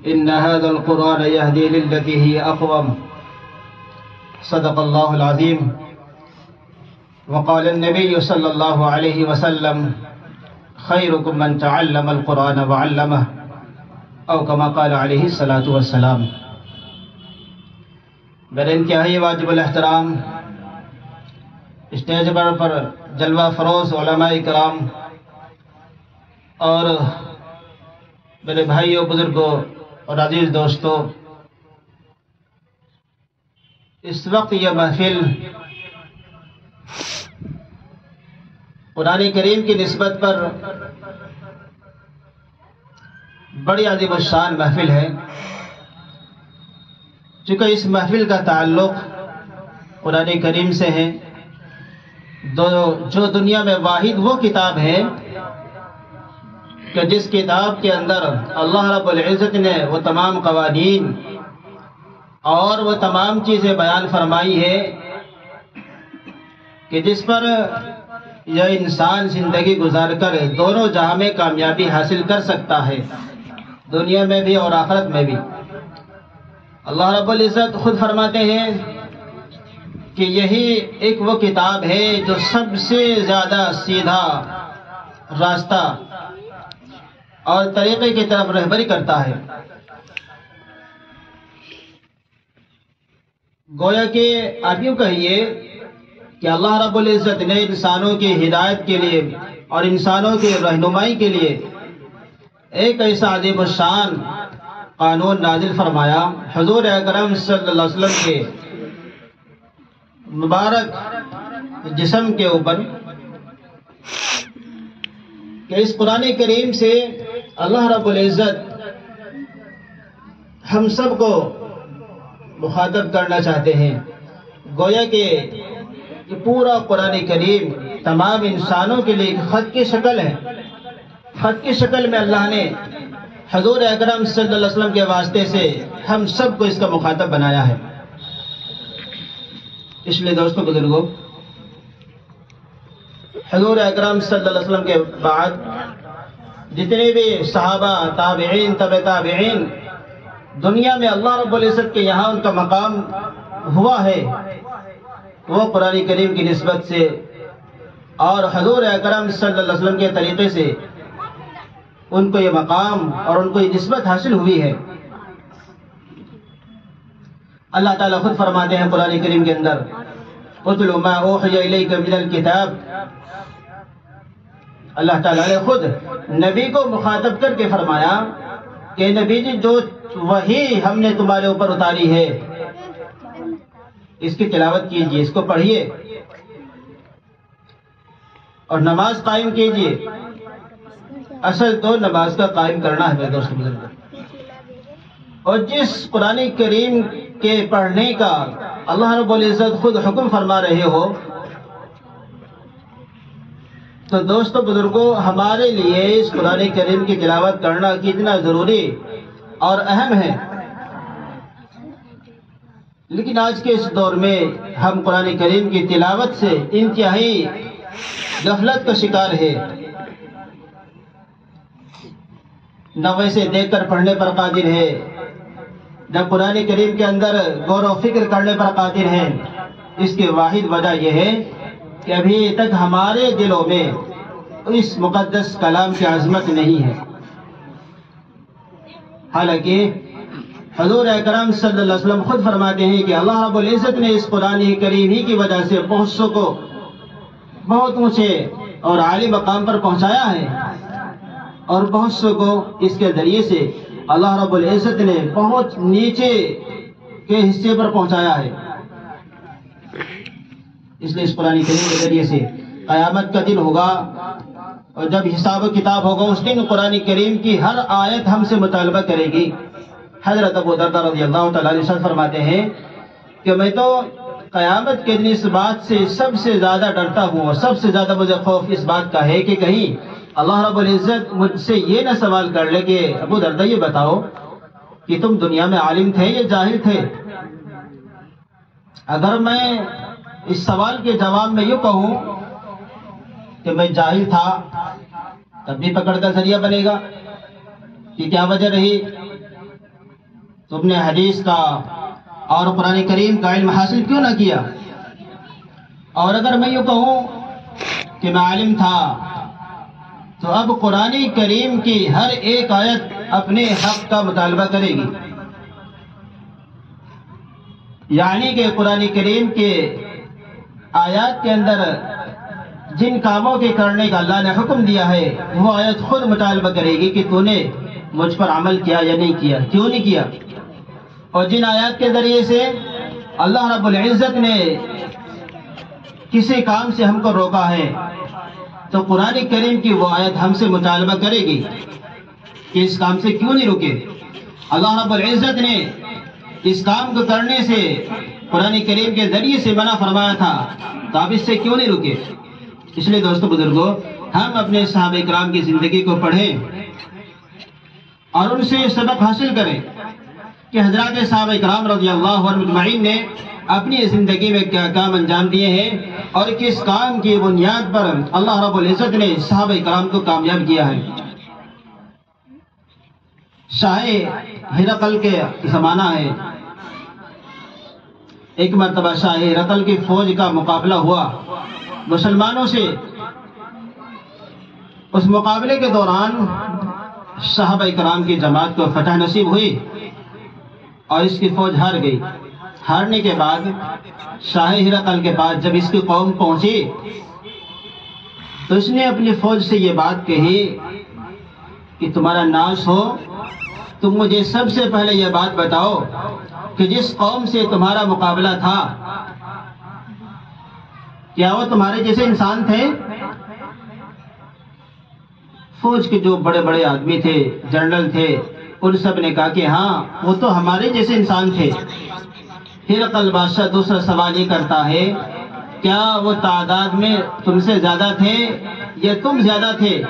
إن هذا القرآن يهدي للتي هي أقوم صدق الله العظيم وقال النبي صلى الله عليه وسلم خيركم من تعلم القرآن وعلمه أو كما قال عليه الصلاة والسلام۔ میرے انتہائی واجب الاحترام اسٹیج پر جلوہ فروز علماء کرام اور میرے بھائیوں بزرگوں اور عزیز دوستوں، اس وقت یہ محفل قرآن کریم کی نسبت پر بڑی عظیم الشان محفل ہے، چونکہ اس محفل کا تعلق قرآن کریم سے ہے، جو دنیا میں واحد وہ کتاب ہے کہ جس کتاب کے اندر اللہ رب العزت نے وہ تمام قوانین اور وہ تمام چیزیں بیان فرمائی ہے کہ جس پر یہ انسان زندگی گزار کر دونوں جہاں میں کامیابی حاصل کر سکتا ہے، دنیا میں بھی اور آخرت میں بھی۔ اللہ رب العزت خود فرماتے ہیں کہ یہی ایک وہ کتاب ہے جو سب سے زیادہ سیدھا راستہ اور طریقے کی طرف رہبری کرتا ہے۔ گویا کہ آپ یوں کہیے کہ اللہ رب العزت نے انسانوں کی ہدایت کے لیے اور انسانوں کی رہنمائی کے لیے ایک ایسا عظیم الشان قانون نازل فرمایا حضور اکرم صلی اللہ علیہ وسلم کے مبارک جسم کے اوپر کہ اس قرآن کریم سے اللہ رب العزت ہم سب کو مخاطب کرنا چاہتے ہیں۔ گویا کہ یہ پورا قرآن کریم تمام انسانوں کے لیے خط کی شکل ہے، خط کی شکل میں اللہ نے حضور اکرم صلی اللہ علیہ وسلم کے واسطے سے ہم سب کو اس کا مخاطب بنایا ہے۔ اس لیے دوستوں بزرگوں، حضور اکرم صلی اللہ علیہ وسلم کے بعد جتنے بھی صحابہ، تابعین، تبع تابعین دنیا میں اللہ رب العزت کے یہاں ان کا مقام ہوا ہے، وہ قرآن کریم کی نسبت سے اور حضور اکرم صلی اللہ علیہ وسلم کے طریقے سے ان کو یہ مقام اور ان کو یہ نسبت حاصل ہوئی ہے۔ اللہ تعالیٰ خود فرماتے ہیں قرآن کریم کے اندر اتل ما اوحی الیک من الکتاب، اللہ تعالیٰ نے خود نبی کو مخاطب کر کے فرمایا کہ نبی جی جو وحی ہم نے تمہارے اوپر اتاری ہے اس کی تلاوت کیجئے، اس کو پڑھیے اور نماز قائم کیجئے۔ اصل تو نماز کا قائم کرنا ہے میرے دوست بزرگ، اور جس قرآن کریم کے پڑھنے کا اللہ رب العزت خود حکم فرما رہے ہو تو دوستو بزرگوں ہمارے لیے اس قرآن کریم کی تلاوت کرنا کتنا ضروری اور اہم ہے۔ لیکن آج کے اس دور میں ہم قرآن کریم کی تلاوت سے انتہائی غفلت کا شکار ہے، نہ ویسے دیکھ کر پڑھنے پر قادر ہے، نہ قرآن کریم کے اندر غور و فکر کرنے پر قادر ہے۔ اس کی واحد وجہ یہ ہے کہ ابھی تک ہمارے دلوں میں اس مقدس کلام کی عظمت نہیں ہے۔ حالانکہ حضور اکرم صلی اللہ علیہ وسلم خود فرماتے ہیں کہ اللہ رب العزت نے اس قرآن کریم ہی کی وجہ سے بہت سو کو بہت اونچے اور عالی مقام پر پہنچایا ہے، اور بہت سو کو اس کے ذریعے سے اللہ رب العزت نے بہت نیچے کے حصے پر پہنچایا ہے۔ اس لیے اس قرآن کریم کے ذریعے سے قیامت کا دن ہوگا اور جب حساب و کتاب ہوگا اس دن قرآن کریم کی ہر آیت ہم سے مطالبہ کرے گی۔ حضرت ابو درداء رضی اللہ تعالیٰ عنہ فرماتے ہیں کہ میں تو قیامت کے دن اس بات سے سب سے زیادہ ڈرتا ہوں اور سب سے زیادہ مجھے خوف اس بات کا ہے کہ کہیں اللہ رب العزت مجھ سے یہ نہ سوال کر لے کہ ابو درداء یہ بتاؤ کہ تم دنیا میں عالم تھے یا جاہل تھے۔ اگر میں اس سوال کے جواب میں یہ کہوں کہ میں جاہل تھا تب بھی پکڑ کا ذریعہ بنے گا کہ کیا وجہ رہی تم نے حدیث کا اور قرآن کریم کا علم حاصل کیوں نہ کیا؟ اور اگر میں یوں کہوں کہ میں عالم تھا تو اب قرآن کریم کی ہر ایک آیت اپنے حق کا مطالبہ کرے گی، یعنی کہ قرآن کریم کے آیات کے اندر جن کاموں کے کرنے کا اللہ نے حکم دیا ہے وہ آیت خود مطالبہ کرے گی کہ تو نے مجھ پر عمل کیا یا نہیں کیا، کیوں نہیں کیا۔ اور جن آیات کے ذریعے سے اللہ رب العزت نے کسی کام سے ہم کو روکا ہے تو قرآن کریم کی وہ آیت ہم سے مطالبہ کرے گی کہ اس کام سے کیوں نہیں رکے۔ اللہ رب العزت نے اس کام کو کرنے سے قرآن کریم کے ذریعے سے منع فرمایا تھا، تو آپ اس سے کیوں نہیں رکے؟ اس لیے دوستو بزرگوں، ہم اپنے صحابہ کرام کی زندگی کو پڑھیں اور ان سے سبق حاصل کریں کہ حضرات صحابہ کرام رضی اللہ عنہم اجمعین نے اپنی زندگی میں کیا کام انجام دیے ہیں اور کس کام کی بنیاد پر اللہ رب العزت نے صحابہ کرام کو کامیاب کیا ہے۔ شاہ ہرقل کے زمانہ ہے، ایک مرتبہ شاہ ہرقل کی فوج کا مقابلہ ہوا مسلمانوں سے۔ اس مقابلے کے دوران صحابہ کرام کی جماعت کو فتح نصیب ہوئی اور اس کی فوج ہار گئی۔ ہارنے کے بعد شاہ ہرقل کے پاس جب اس کی قوم پہنچی تو اس نے اپنی فوج سے یہ بات کہی کہ تمہارا ناز ہو، تم مجھے سب سے پہلے یہ بات بتاؤ کہ جس قوم سے تمہارا مقابلہ تھا کیا وہ تمہارے جیسے انسان تھے؟ فوج کے جو بڑے بڑے آدمی تھے، جنرل تھے، ان سب نے کہا کہ ہاں وہ تو ہمارے جیسے انسان تھے۔ ہرقل بادشاہ دوسرا سوال یہ کرتا ہے کیا وہ تعداد میں تم سے زیادہ تھے یا تم زیادہ تھے؟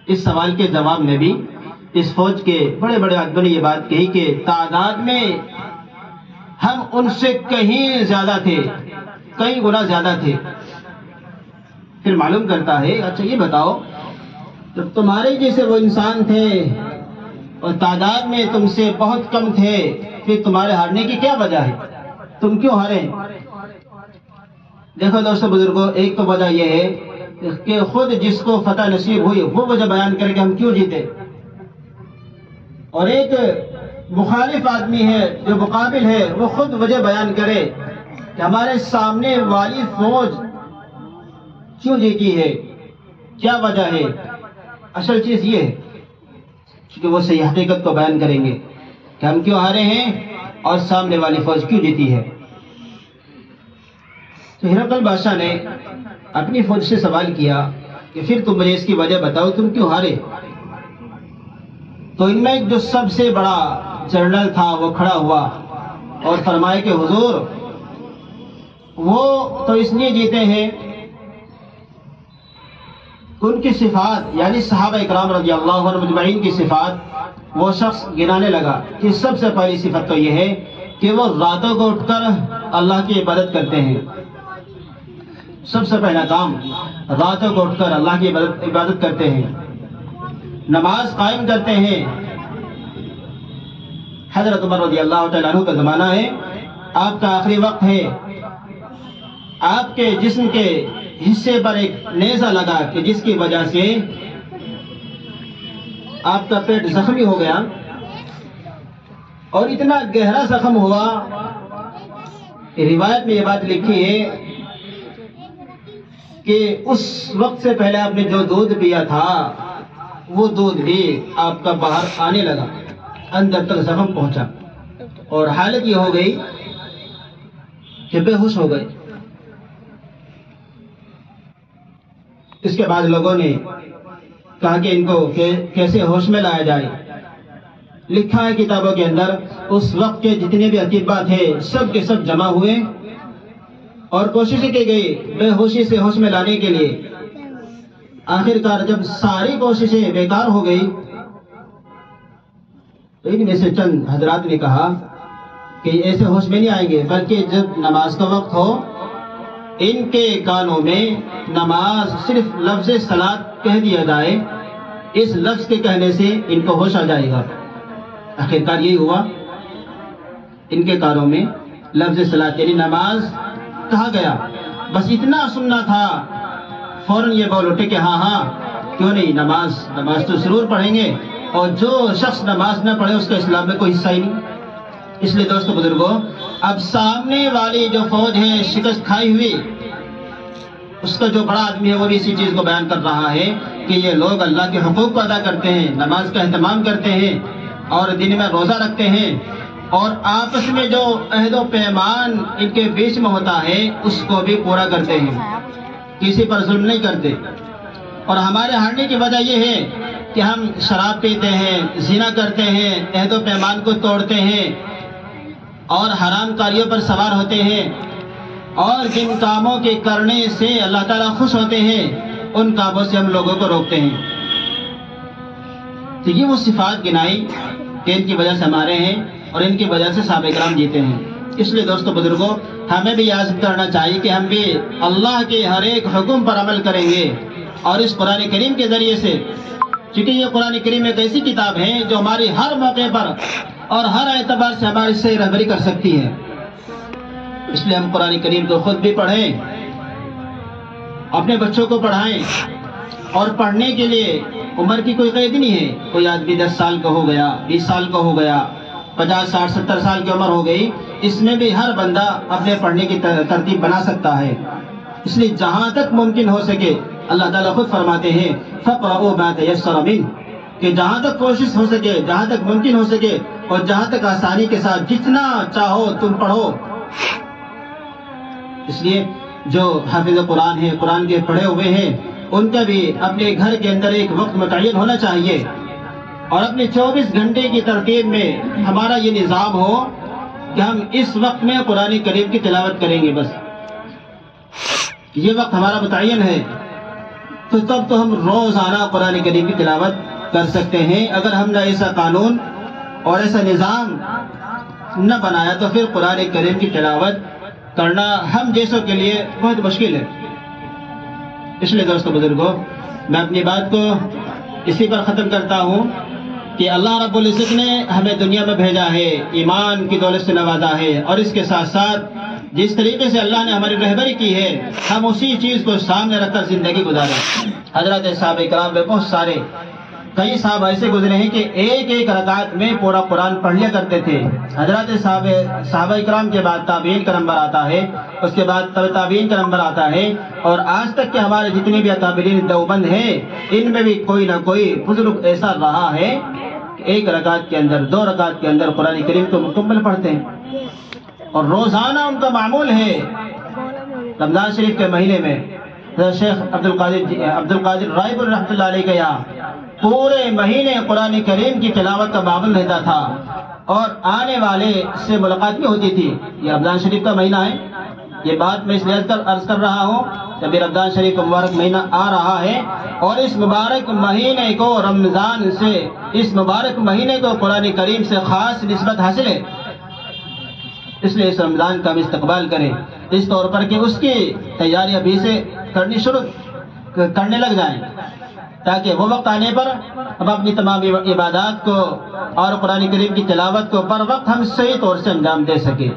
اس سوال کے جواب میں بھی اس فوج کے بڑے بڑے آدمیوں نے یہ بات کہی کہ تعداد میں ہم ان سے کہیں زیادہ تھے، کئی گنا زیادہ تھے۔ پھر معلوم کرتا ہے اچھا یہ بتاؤ تو تمہارے جیسے وہ انسان تھے اور تعداد میں تم سے بہت کم تھے، پھر تمہارے ہارنے کی کیا وجہ ہے؟ تم کیوں ہارے؟ دیکھو دوستو بزرگوں، ایک تو وجہ یہ ہے کہ خود جس کو فتح نصیب ہوئی وہ وجہ بیان کر کے ہم کیوں جیتے، اور ایک مخالف آدمی ہے جو مقابل ہے وہ خود وجہ بیان کرے کہ ہمارے سامنے والی فوج کیوں جیتی ہے، کیا وجہ ہے۔ اصل چیز یہ ہے کہ وہ صحیح حقیقت کو بیان کریں گے کہ ہم کیوں ہارے ہیں اور سامنے والی فوج کیوں جیتی ہے۔ تو ہرقل بادشاہ نے اپنی فوج سے سوال کیا کہ پھر تم مجھے اس کی وجہ بتاؤ، تم کیوں ہارے؟ تو ان میں جو سب سے بڑا جنرل تھا وہ کھڑا ہوا اور فرمایا کہ حضور وہ تو اس لیے جیتے ہیں، ان کی صفات یعنی صحابہ اکرام رضی اللہ عنہم اجمعین کی صفات وہ شخص گنانے لگا کہ سب سے پہلی صفت تو یہ ہے کہ وہ راتوں کو اٹھ کر اللہ کی عبادت کرتے ہیں۔ سب سے پہلا کام راتوں کو اٹھ کر اللہ کی عبادت کرتے ہیں، نماز قائم کرتے ہیں۔ حضرت عمر رضی اللہ تعالیٰ عنہ کا زمانہ ہے، آپ کا آخری وقت ہے، آپ کے جسم کے حصے پر ایک نیزہ لگا کہ جس کی وجہ سے آپ کا پیٹ زخمی ہو گیا، اور اتنا گہرا زخم ہوا روایت میں یہ بات لکھی ہے کہ اس وقت سے پہلے آپ نے جو دودھ پیا تھا وہ دودھ بھی آپ کا باہر آنے لگا، اندر تک زخم پہنچا اور حالت یہ ہو گئی کہ بے ہوش ہو گئے۔ اس کے بعد لوگوں نے کہا کہ ان کو کیسے ہوش میں لایا جائے۔ لکھا ہے کتابوں کے اندر اس وقت کے جتنے بھی اطباء تھے سب کے سب جمع ہوئے اور کوشش کی گئی بے ہوشی سے ہوش میں لانے کے لیے۔ آخر کار جب ساری کوششیں بیکار ہو گئی تو ان میں سے چند حضرات نے کہا کہ ایسے ہوش میں نہیں آئیں گے، بلکہ جب نماز کا وقت ہو ان کے کانوں میں نماز صرف لفظ صلاۃ کہہ دیا جائے، اس لفظ کے کہنے سے ان کو ہوش آ جائے گا۔ آخرکار یہی ہوا، ان کے کاروں میں لفظ صلاۃ یعنی نماز کہا گیا، بس اتنا سننا تھا، فوراً یہ بول اٹھے کہ ہاں کیوں نہیں، نماز تو ضرور پڑھیں گے، اور جو شخص نماز نہ پڑھے اس کا اسلام میں کوئی حصہ ہی نہیں۔ اس لیے دوستو بزرگوں، اب سامنے والی جو فوج ہے شکست کھائی ہوئی، اس کا جو بڑا آدمی ہے وہ بھی اسی چیز کو بیان کر رہا ہے کہ یہ لوگ اللہ کے حقوق کو ادا کرتے ہیں، نماز کا اہتمام کرتے ہیں اور دن میں روزہ رکھتے ہیں، اور آپس میں جو عہد و پیمان ان کے بیچ میں ہوتا ہے اس کو بھی پورا کرتے ہیں، کسی پر ظلم نہیں کرتے۔ اور ہمارے ہارنے کی وجہ یہ ہے کہ ہم شراب پیتے ہیں، زنا کرتے ہیں، عہد و پیمان کو توڑتے ہیں اور حرام کاریوں پر سوار ہوتے ہیں، اور جن کاموں کے کرنے سے اللہ تعالیٰ خوش ہوتے ہیں ان کاموں سے ہم لوگوں کو روکتے ہیں۔ تو یہ وہ صفات گنائی کہ ان کی وجہ سے ہمارے ہیں اور ان کی وجہ سے صحابہ کرام جیتے ہیں۔ اس لیے دوستو بزرگوں، ہمیں بھی یاد کرنا چاہیے کہ ہم بھی اللہ کے ہر ایک حکم پر عمل کریں گے، اور اس قرآن کریم کے ذریعے سے، چونکہ یہ قرآن کریم ایک ایسی کتاب ہے جو ہماری ہر موقع پر اور ہر اعتبار سے ہماری صحیح رہبری کر سکتی ہے۔ اس لیے ہم قرآن کریم کو خود بھی پڑھیں، اپنے بچوں کو پڑھائیں، اور پڑھنے کے لیے عمر کی کوئی قید نہیں ہے۔ کوئی آدمی 10 سال کا ہو گیا، 20 سال کا ہو گیا، 50 60 70 سال کی عمر ہو گئی، اس میں بھی ہر بندہ اپنے پڑھنے کی ترتیب بنا سکتا ہے۔ اس لیے جہاں تک ممکن ہو سکے، اللہ تعالیٰ خود فرماتے ہیں فَقْرَؤُوا مَا تَيَسَّرَ مِنْهُ، کہ جہاں تک کوشش ہو سکے، جہاں تک ممکن ہو سکے، اور جہاں تک آسانی کے ساتھ جتنا چاہو تم پڑھو۔ اس لیے جو حافظ قرآن ہے، قرآن کے پڑھے ہوئے ہیں، ان کا بھی اپنے گھر کے اندر ایک وقت متعین ہونا چاہیے، اور اپنے 24 گھنٹے کی ترتیب میں ہمارا یہ نظام ہو کہ ہم اس وقت میں قرآن کریم کی تلاوت کریں گے، بس یہ وقت ہمارا متعین ہے، تو تب تو ہم روزانہ قرآن کریم کی تلاوت کر سکتے ہیں۔ اگر ہم نے ایسا قانون اور ایسا نظام نہ بنایا تو پھر قرآن کریم کی تلاوت کرنا ہم جیسوں کے لیے بہت مشکل ہے۔ اس لیے دوستو بزرگوں، میں اپنی بات کو اسی پر ختم کرتا ہوں کہ اللہ رب العزت نے ہمیں دنیا میں بھیجا ہے، ایمان کی دولت سے نوازا ہے، اور اس کے ساتھ ساتھ جس طریقے سے اللہ نے ہماری رہبری کی ہے ہم اسی چیز کو سامنے رکھ کر زندگی گزاریں۔ حضرات صحابہ کرام میں بہت سارے کئی صاحب ایسے گزرے ہیں کہ ایک ایک رکعت میں پورا قرآن پڑھ لیا کرتے تھے۔ حضرات صحابہ کرام کے بعد تابعین کا نمبر آتا ہے، اس کے بعد تابعین کا نمبر آتا ہے، اور آج تک کے ہمارے جتنے بھی اکابرین دیوبند ہیں ان میں بھی کوئی نہ کوئی بزرگ ایسا رہا ہے کہ ایک رکعت کے اندر، 2 رکعت کے اندر قرآن کریم کو مکمل پڑھتے ہیں، اور روزانہ ان کا معمول ہے۔ رمضان شریف کے مہینے میں شیخ عبد القادر رائے پور رحمۃ اللہ علیہ کے یہاں پورے مہینے قرآن کریم کی تلاوت کا معمول رہتا تھا، اور آنے والے سے ملاقات بھی ہوتی تھی۔ یہ رمضان شریف کا مہینہ ہے، یہ بات میں اس لیے عرض کر رہا ہوں کہ ابھی رمضان شریف کا مبارک مہینہ آ رہا ہے، اور اس مبارک مہینے کو رمضان سے، اس مبارک مہینے کو قرآن کریم سے خاص نسبت حاصل ہے۔ اس لیے اس رمضان کا ہم استقبال کریں، اس طور پر کہ اس کی تیاری ابھی سے کرنے لگ جائیں، تاکہ وہ وقت آنے پر ہم اپنی تمام عبادات کو اور قرآن کریم کی تلاوت کو پر وقت ہم صحیح طور سے انجام دے سکیں۔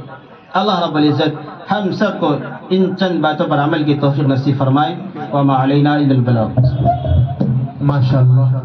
اللہ رب العزت ہم سب کو ان چند باتوں پر عمل کی توفیق نصیب فرمائے۔ وما علینا الا البلاغ۔ ماشاءاللہ۔